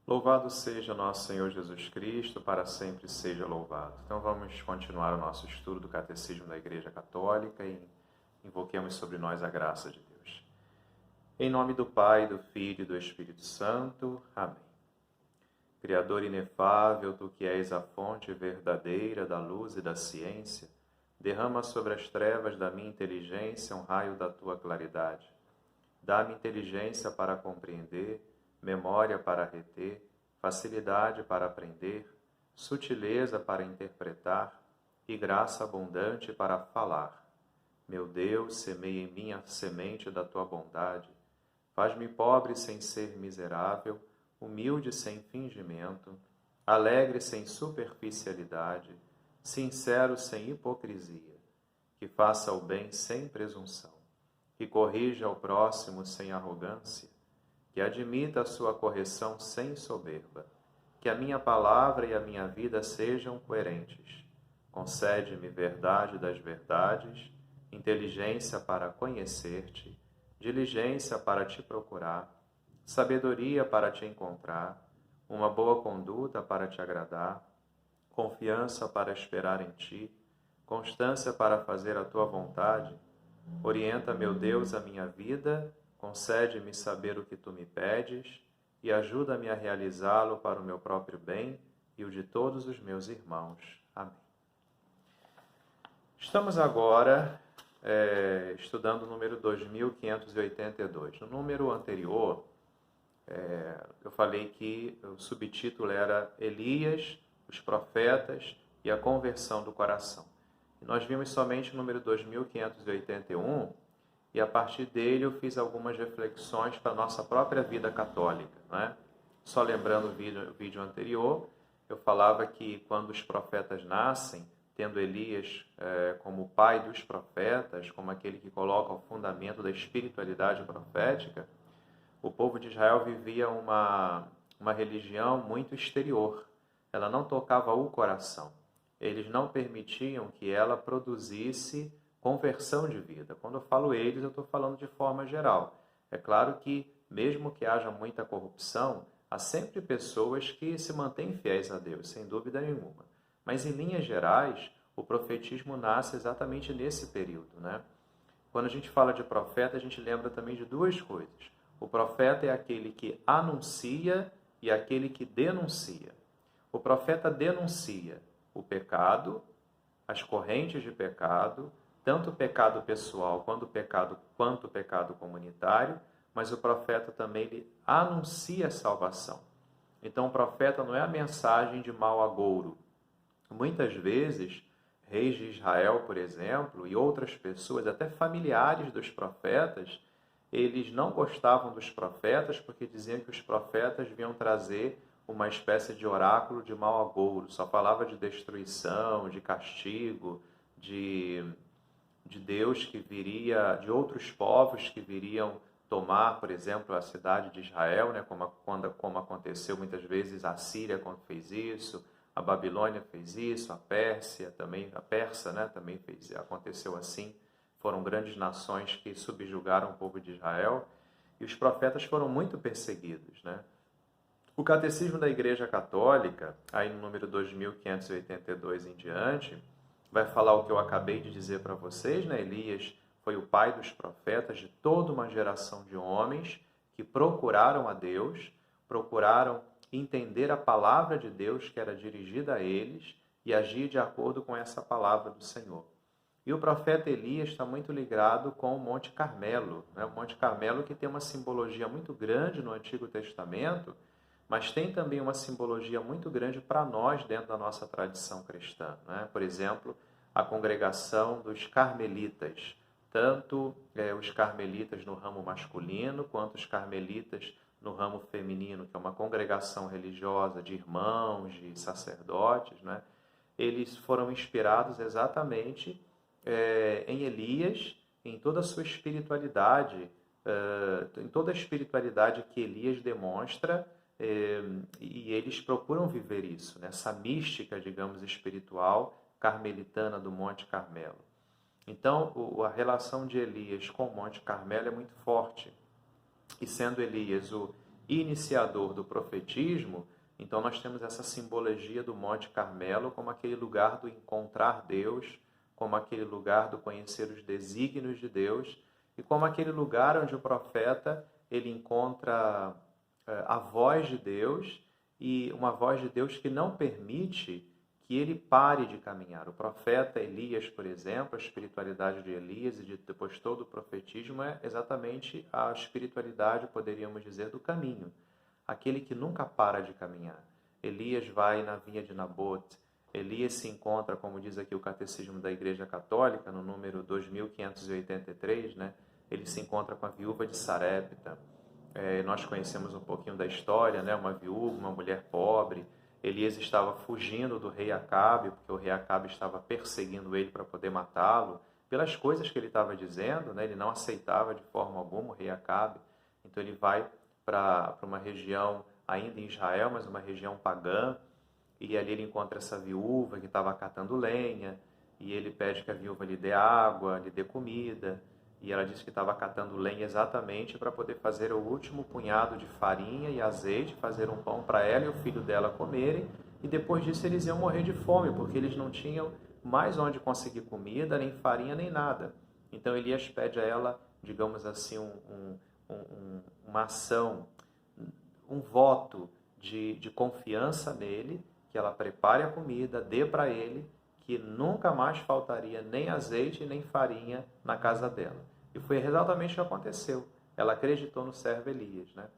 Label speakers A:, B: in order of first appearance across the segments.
A: Louvado seja nosso Senhor Jesus Cristo, para sempre seja louvado. Então vamos continuar o nosso estudo do Catecismo da Igreja Católica e invoquemos sobre nós a graça de Deus. Em nome do Pai, do Filho e do Espírito Santo. Amém. Criador inefável, Tu que és a fonte verdadeira da luz e da ciência, derrama sobre as trevas da minha inteligência um raio da Tua claridade. Dá-me inteligência para compreender, memória para reter, facilidade para aprender, sutileza para interpretar e graça abundante para falar. Meu Deus, semeia em mim a semente da Tua bondade. Faz-me pobre sem ser miserável, humilde sem fingimento, alegre sem superficialidade, sincero sem hipocrisia, que faça o bem sem presunção, que corrija o próximo sem arrogância, que admita a sua correção sem soberba, que a minha palavra e a minha vida sejam coerentes. Concede-me verdade das verdades, inteligência para conhecer-te, diligência para te procurar, sabedoria para te encontrar, uma boa conduta para te agradar, confiança para esperar em ti, constância para fazer a tua vontade. Orienta, meu Deus, a minha vida, concede-me saber o que tu me pedes e ajuda-me a realizá-lo para o meu próprio bem e o de todos os meus irmãos. Amém. Estamos agora estudando o número 2582. No número anterior, eu falei que o subtítulo era Elias, os profetas e a conversão do coração. E nós vimos somente o número 2581 e a partir dele eu fiz algumas reflexões para a nossa própria vida católica, né? Só lembrando o vídeo anterior, eu falava que quando os profetas nascem, tendo Elias como pai dos profetas, como aquele que coloca o fundamento da espiritualidade profética, o povo de Israel vivia uma religião muito exterior. Ela não tocava o coração. Eles não permitiam que ela produzisse conversão de vida. Quando eu falo eles, eu estou falando de forma geral. É claro que, mesmo que haja muita corrupção, há sempre pessoas que se mantêm fiéis a Deus, sem dúvida nenhuma. Mas, em linhas gerais, o profetismo nasce exatamente nesse período, né? Quando a gente fala de profeta, a gente lembra também de duas coisas. O profeta é aquele que anuncia e aquele que denuncia. O profeta denuncia o pecado, as correntes de pecado, tanto o pecado pessoal quanto o pecado comunitário, mas o profeta também ele anuncia a salvação. Então o profeta não é a mensagem de mau agouro. Muitas vezes, reis de Israel, por exemplo, e outras pessoas, até familiares dos profetas, eles não gostavam dos profetas porque diziam que os profetas vinham trazer uma espécie de oráculo de mau agouro. Só falava de destruição, de castigo, de Deus que viria, de outros povos que viriam tomar, por exemplo, a cidade de Israel, né? como aconteceu muitas vezes a Síria quando fez isso, a Babilônia fez isso, a Pérsia também, a Persa, né? também aconteceu assim. Foram grandes nações que subjugaram o povo de Israel e os profetas foram muito perseguidos, né? O Catecismo da Igreja Católica, aí no número 2582 em diante, vai falar o que eu acabei de dizer para vocês, né? Elias foi o pai dos profetas de toda uma geração de homens que procuraram a Deus, procuraram entender a palavra de Deus que era dirigida a eles e agir de acordo com essa palavra do Senhor. E o profeta Elias está muito ligado com o Monte Carmelo, né? O Monte Carmelo que tem uma simbologia muito grande no Antigo Testamento, mas tem também uma simbologia muito grande para nós dentro da nossa tradição cristã, né? Por exemplo, a congregação dos carmelitas, tanto os carmelitas no ramo masculino, quanto os carmelitas no ramo feminino, que é uma congregação religiosa de irmãos, de sacerdotes, né? Eles foram inspirados exatamente em Elias, em toda a sua espiritualidade, em toda a espiritualidade que Elias demonstra, e eles procuram viver isso, né? Essa mística, digamos, espiritual carmelitana do Monte Carmelo. Então, a relação de Elias com o Monte Carmelo é muito forte. E sendo Elias o iniciador do profetismo, então nós temos essa simbologia do Monte Carmelo como aquele lugar do encontrar Deus, como aquele lugar do conhecer os desígnios de Deus, e como aquele lugar onde o profeta ele encontra a voz de Deus, e uma voz de Deus que não permite que ele pare de caminhar. O profeta Elias, por exemplo, a espiritualidade de Elias e depois todo o profetismo é exatamente a espiritualidade, poderíamos dizer, do caminho. Aquele que nunca para de caminhar. Elias vai na vinha de Nabote. Elias se encontra, como diz aqui o Catecismo da Igreja Católica, no número 2583, né? Ele se encontra com a viúva de Sarepta. Nós conhecemos um pouquinho da história, né? Uma viúva, uma mulher pobre. Elias estava fugindo do rei Acabe, porque o rei Acabe estava perseguindo ele para poder matá-lo, pelas coisas que ele estava dizendo, né? Ele não aceitava de forma alguma o rei Acabe. Então ele vai para uma região ainda em Israel, mas uma região pagã, e ali ele encontra essa viúva que estava catando lenha, e ele pede que a viúva lhe dê água, lhe dê comida, e ela disse que estava catando lenha exatamente para poder fazer o último punhado de farinha e azeite, fazer um pão para ela e o filho dela comerem, e depois disso eles iam morrer de fome, porque eles não tinham mais onde conseguir comida, nem farinha, nem nada. Então Elias pede a ela, digamos assim, uma ação, um voto de confiança nele, que ela prepare a comida, dê para ele, que nunca mais faltaria nem azeite nem farinha na casa dela. E foi exatamente o que aconteceu. Ela acreditou no servo Elias, né?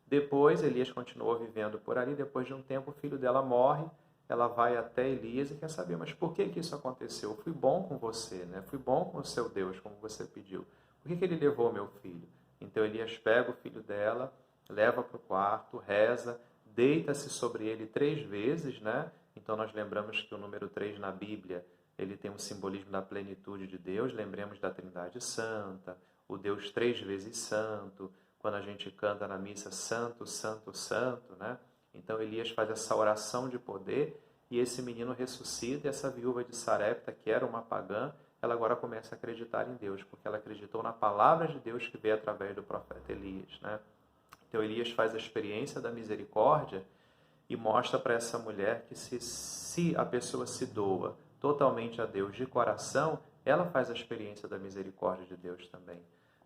A: Depois, Elias continuou vivendo por ali. Depois de um tempo, o filho dela morre. Ela vai até Elias e quer saber, mas por que isso aconteceu? Eu fui bom com você, né? Fui bom com o seu Deus, como você pediu. Por que ele levou meu filho? Então, Elias pega o filho dela, leva para o quarto, reza, deita-se sobre ele 3 vezes, né? Então nós lembramos que o número 3 na Bíblia, ele tem um simbolismo da plenitude de Deus. Lembremos da Trindade Santa, o Deus 3 vezes santo, quando a gente canta na missa Santo, Santo, Santo, né? Então Elias faz essa oração de poder e esse menino ressuscita, e essa viúva de Sarepta, que era uma pagã, ela agora começa a acreditar em Deus, porque ela acreditou na palavra de Deus que veio através do profeta Elias, né? Então Elias faz a experiência da misericórdia e mostra para essa mulher que se a pessoa se doa totalmente a Deus de coração, ela faz a experiência da misericórdia de Deus também.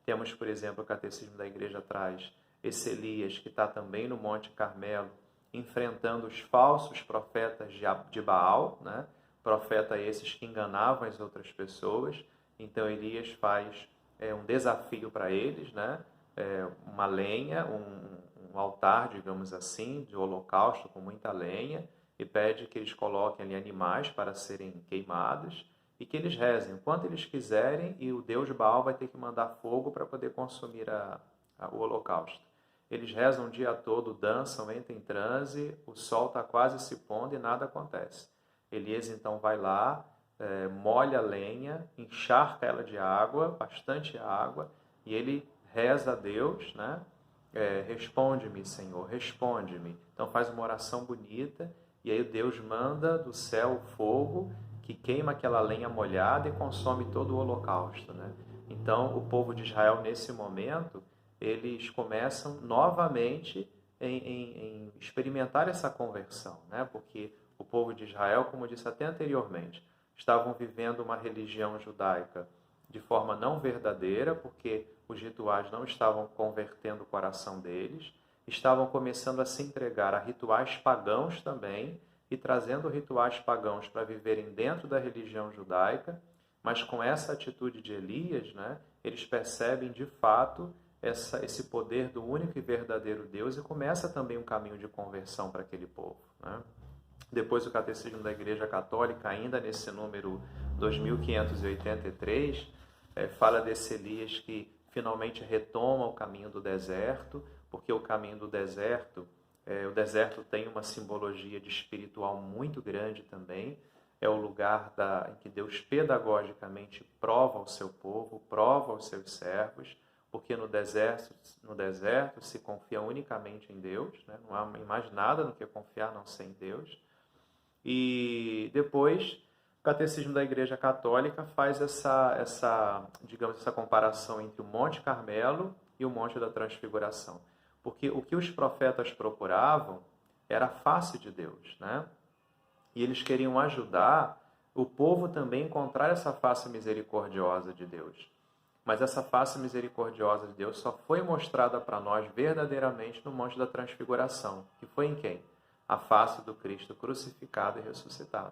A: Temos, por exemplo, o Catecismo da Igreja traz esse Elias que está também no Monte Carmelo, enfrentando os falsos profetas de Baal, né? Profeta esses que enganavam as outras pessoas. Então Elias faz um desafio para eles, né? Uma lenha, um altar, digamos assim, de holocausto com muita lenha, e pede que eles coloquem ali animais para serem queimados e que eles rezem o quanto eles quiserem, e o Deus Baal vai ter que mandar fogo para poder consumir o holocausto. Eles rezam o dia todo, dançam, entram em transe, o sol está quase se pondo e nada acontece. Elias então vai lá, molha a lenha, encharca ela de água, bastante água, e ele reza a Deus, né? Responde-me, Senhor, responde-me. Então faz uma oração bonita, e aí Deus manda do céu o fogo que queima aquela lenha molhada e consome todo o holocausto, né? Então o povo de Israel, nesse momento, eles começam novamente em experimentar essa conversão, né? Porque o povo de Israel, como eu disse até anteriormente, estavam vivendo uma religião judaica de forma não verdadeira, porque os rituais não estavam convertendo o coração deles, estavam começando a se entregar a rituais pagãos também, e trazendo rituais pagãos para viverem dentro da religião judaica, mas com essa atitude de Elias, né, eles percebem de fato esse poder do único e verdadeiro Deus, e começa também um caminho de conversão para aquele povo, né? Depois o Catecismo da Igreja Católica, ainda nesse número 2583, fala desse Elias que finalmente retoma o caminho do deserto, porque o caminho do deserto, o deserto tem uma simbologia de espiritual muito grande também. É o lugar em que Deus pedagogicamente prova o seu povo, prova os seus servos, porque no deserto se confia unicamente em Deus, né? Não há mais nada no que confiar a não ser em Deus. E depois o Catecismo da Igreja Católica faz digamos, essa comparação entre o Monte Carmelo e o Monte da Transfiguração. Porque o que os profetas procuravam era a face de Deus, né? E eles queriam ajudar o povo também a encontrar essa face misericordiosa de Deus. Mas essa face misericordiosa de Deus só foi mostrada para nós verdadeiramente no Monte da Transfiguração, que foi em quem? A face do Cristo crucificado e ressuscitado.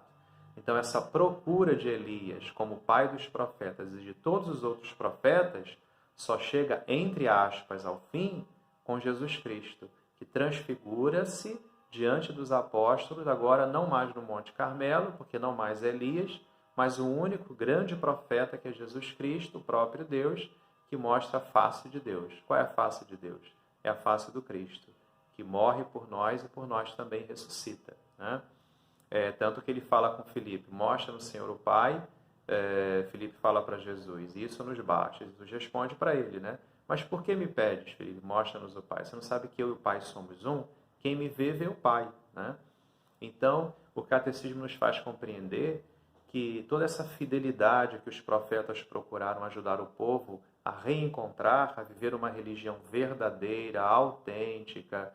A: Então essa procura de Elias como pai dos profetas e de todos os outros profetas só chega, entre aspas, ao fim com Jesus Cristo, que transfigura-se diante dos apóstolos, agora não mais no Monte Carmelo, porque não mais é Elias, mas o único grande profeta que é Jesus Cristo, o próprio Deus, que mostra a face de Deus. Qual é a face de Deus? É a face do Cristo, que morre por nós e por nós também ressuscita, né? Tanto que ele fala com Filipe, mostra no Senhor o Pai. Filipe fala para Jesus, isso nos basta. Jesus responde para ele, né? Mas por que me pedes, Filipe? Mostra-nos o Pai. Você não sabe que eu e o Pai somos um? Quem me vê, vê o Pai, né? Então, o catecismo nos faz compreender que toda essa fidelidade que os profetas procuraram ajudar o povo a reencontrar, a viver uma religião verdadeira, autêntica,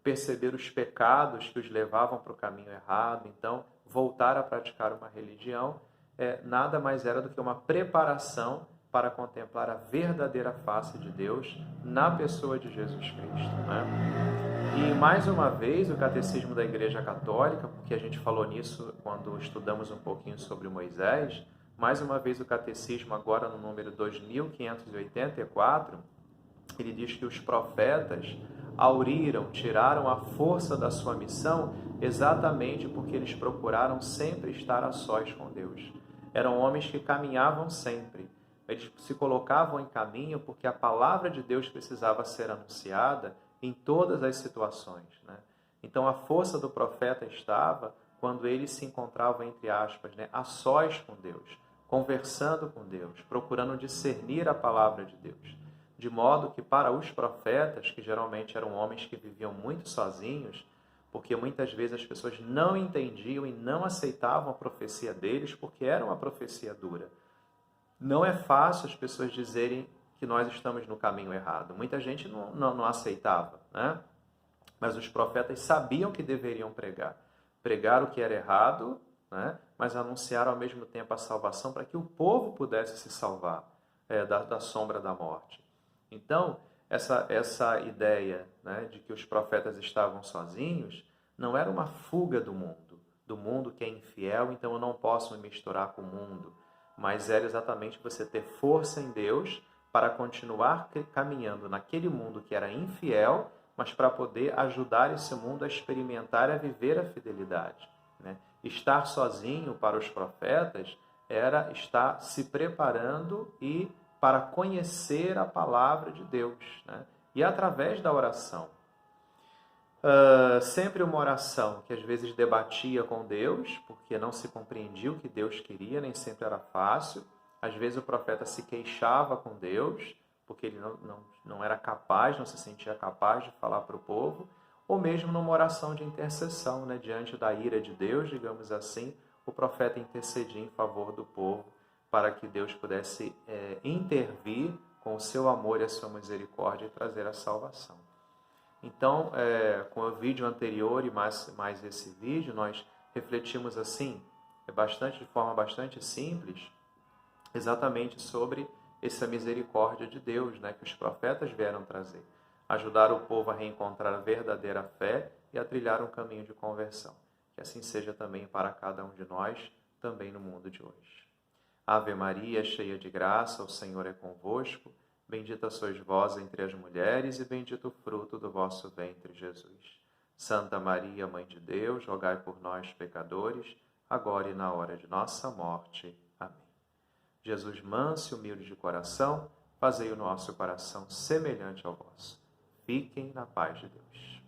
A: perceber os pecados que os levavam para o caminho errado, então voltar a praticar uma religião, nada mais era do que uma preparação para contemplar a verdadeira face de Deus na pessoa de Jesus Cristo, né? E mais uma vez o Catecismo da Igreja Católica, porque a gente falou nisso quando estudamos um pouquinho sobre Moisés, mais uma vez o Catecismo agora no número 2584, ele diz que os profetas auriram, tiraram a força da sua missão exatamente porque eles procuraram sempre estar a sós com Deus. Eram homens que caminhavam sempre. Eles se colocavam em caminho porque a palavra de Deus precisava ser anunciada em todas as situações, né? Então a força do profeta estava quando eles se encontravam, entre aspas, né, a sós com Deus, conversando com Deus, procurando discernir a palavra de Deus. De modo que para os profetas, que geralmente eram homens que viviam muito sozinhos, porque muitas vezes as pessoas não entendiam e não aceitavam a profecia deles porque era uma profecia dura. Não é fácil as pessoas dizerem que nós estamos no caminho errado. Muita gente não aceitava, né? Mas os profetas sabiam que deveriam pregar. Pregar o que era errado, né? Mas anunciar ao mesmo tempo a salvação para que o povo pudesse se salvar da sombra da morte. Então, essa ideia, né, de que os profetas estavam sozinhos não era uma fuga do mundo que é infiel, então eu não posso me misturar com o mundo, mas era exatamente você ter força em Deus para continuar caminhando naquele mundo que era infiel, mas para poder ajudar esse mundo a experimentar e a viver a fidelidade, né? Estar sozinho para os profetas era estar se preparando e para conhecer a palavra de Deus, né? E através da oração. Sempre uma oração que às vezes debatia com Deus, porque não se compreendia o que Deus queria, nem sempre era fácil. Às vezes o profeta se queixava com Deus, porque ele não era capaz, não se sentia capaz de falar para o povo, ou mesmo numa oração de intercessão, né? Diante da ira de Deus, digamos assim, o profeta intercedia em favor do povo, para que Deus pudesse intervir com o seu amor e a sua misericórdia e trazer a salvação. Então, com o vídeo anterior e mais esse vídeo, nós refletimos assim, de forma bastante simples, exatamente sobre essa misericórdia de Deus, né, que os profetas vieram trazer. Ajudar o povo a reencontrar a verdadeira fé e a trilhar um caminho de conversão. Que assim seja também para cada um de nós, também no mundo de hoje. Ave Maria, cheia de graça, o Senhor é convosco. Bendita sois vós entre as mulheres e bendito o fruto do vosso ventre, Jesus. Santa Maria, Mãe de Deus, rogai por nós, pecadores, agora e na hora de nossa morte. Amém. Jesus manso e humilde de coração, fazei o nosso coração semelhante ao vosso. Fiquem na paz de Deus.